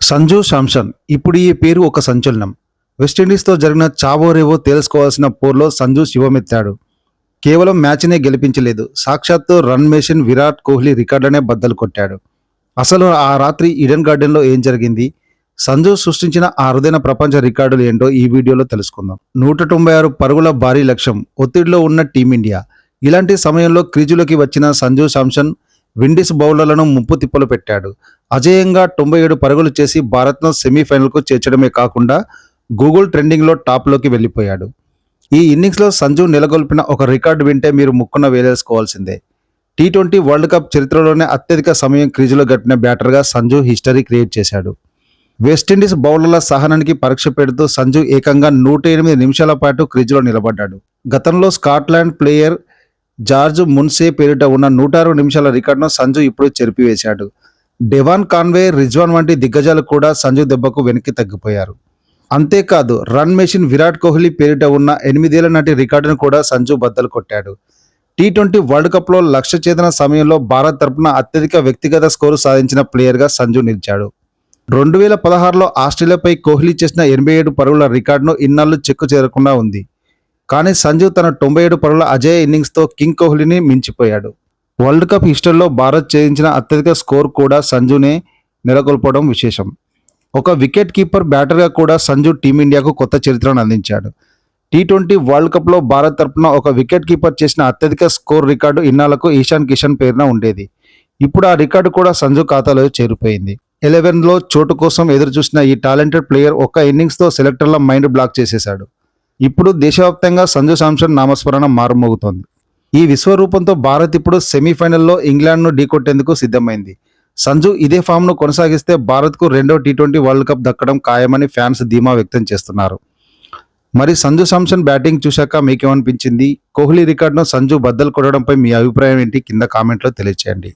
సంజు శాంసన్ ఇప్పుడు ఈ పేరు ఒక సంచలనం. వెస్టిండీస్తో జరిగిన చావోరేవో తేల్చుకోవాల్సిన పోర్లో సంజు శివమెత్తాడు. కేవలం మ్యాచ్నే గెలిపించలేదు, సాక్షాత్తు రన్ మెషిన్ విరాట్ కోహ్లీ రికార్డులనే బద్దలు కొట్టాడు. అసలు ఆ రాత్రి ఈడెన్ గార్డెన్లో ఏం జరిగింది, సంజు సృష్టించిన ఆ అరుదైన ప్రపంచ రికార్డులు ఏంటో ఈ వీడియోలో తెలుసుకుందాం. 196 పరుగుల భారీ లక్ష్యం, ఒత్తిడిలో ఉన్న టీమిండియా. ఇలాంటి సమయంలో క్రీజులోకి వచ్చిన సంజు శాంసన్ విండీస్ బౌలర్లను ముప్పు తిప్పలు పెట్టాడు. అజేయంగా 97 పరుగులు చేసి భారత్ను సెమీఫైనల్కు చేర్చడమే కాకుండా గూగుల్ ట్రెండింగ్లో టాప్లోకి వెళ్ళిపోయాడు. ఈ ఇన్నింగ్స్లో సంజు నెలకొల్పిన ఒక రికార్డు వింటే మీరు ముక్కున వేలేసుకోవాల్సిందే. టీ20 వరల్డ్ కప్ చరిత్రలోనే అత్యధిక సమయం క్రీజులో గడిపిన బ్యాటర్గా సంజు హిస్టరీ క్రియేట్ చేశాడు. వెస్టిండీస్ బౌలర్ల సహనానికి పరీక్ష పెడుతూ సంజు ఏకంగా 108 నిమిషాల పాటు క్రీజులో నిలబడ్డాడు. గతంలో స్కాట్లాండ్ ప్లేయర్ జార్జ్ మున్సే పేరిట ఉన్న 106 నిమిషాల రికార్డును సంజు ఇప్పుడు చెరిపివేశాడు. డెవాన్ కాన్వే, రిజ్వాన్ వంటి దిగ్గజాలు కూడా సంజు దెబ్బకు వెనక్కి తగ్గిపోయారు. అంతేకాదు రన్ మెషిన్ విరాట్ కోహ్లీ పేరిట ఉన్న 8 ఏళ్ల నాటి రికార్డును కూడా సంజు బద్దలు కొట్టాడు. టీ20 వరల్డ్ కప్లో లక్ష్య ఛేదన సమయంలో భారత్ తరపున అత్యధిక వ్యక్తిగత స్కోరు సాధించిన ప్లేయర్గా సంజు నిలిచాడు. 2016లో ఆస్ట్రేలియాపై కోహ్లీ చేసిన 87 పరుగుల రికార్డును ఇన్నాళ్లు చెక్కు చేరకుండా ఉంది. కానీ సంజు తన 97 పరుగుల అజేయ ఇన్నింగ్స్తో కింగ్ కోహ్లీని మించిపోయాడు. వరల్డ్ కప్ హిస్టరీలో భారత్ ఛేదించిన అత్యధిక స్కోర్ కూడా సంజునే నెలకొల్పడం విశేషం. ఒక వికెట్ కీపర్ బ్యాటర్గా కూడా సంజు టీమిండియాకు కొత్త చరిత్రను అందించాడు. టీ20 వరల్డ్ కప్లో భారత్ తరపున ఒక వికెట్ కీపర్ చేసిన అత్యధిక స్కోర్ రికార్డు ఇన్నాళ్లకు ఇషాన్ కిషన్ పేరున ఉండేది. ఇప్పుడు ఆ రికార్డు కూడా సంజు ఖాతాలో చేరిపోయింది. 11లో చోటు కోసం ఎదురుచూసిన ఈ టాలెంటెడ్ ప్లేయర్ ఒక్క ఇన్నింగ్స్తో సెలెక్టర్ల మైండ్ బ్లాక్ చేసేశాడు. ఇప్పుడు దేశవ్యాప్తంగా సంజు శాంసన్ నామస్మరణ మారుమోగుతోంది. ఈ విశ్వరూపంతో భారత్ ఇప్పుడు సెమీఫైనల్లో ఇంగ్లాండ్ను ఢీకొట్టేందుకు సిద్ధమైంది. సంజు ఇదే ఫామ్ను కొనసాగిస్తే భారత్కు రెండో టీ20 వరల్డ్ కప్ దక్కడం ఖాయమని ఫ్యాన్స్ ధీమా వ్యక్తం చేస్తున్నారు. మరి సంజు శాంసన్ బ్యాటింగ్ చూశాక మీకేమనిపించింది? కోహ్లీ రికార్డును సంజు బద్దలు కొట్టడంపై మీ అభిప్రాయం ఏంటి? కింద కామెంట్లో తెలియచేయండి.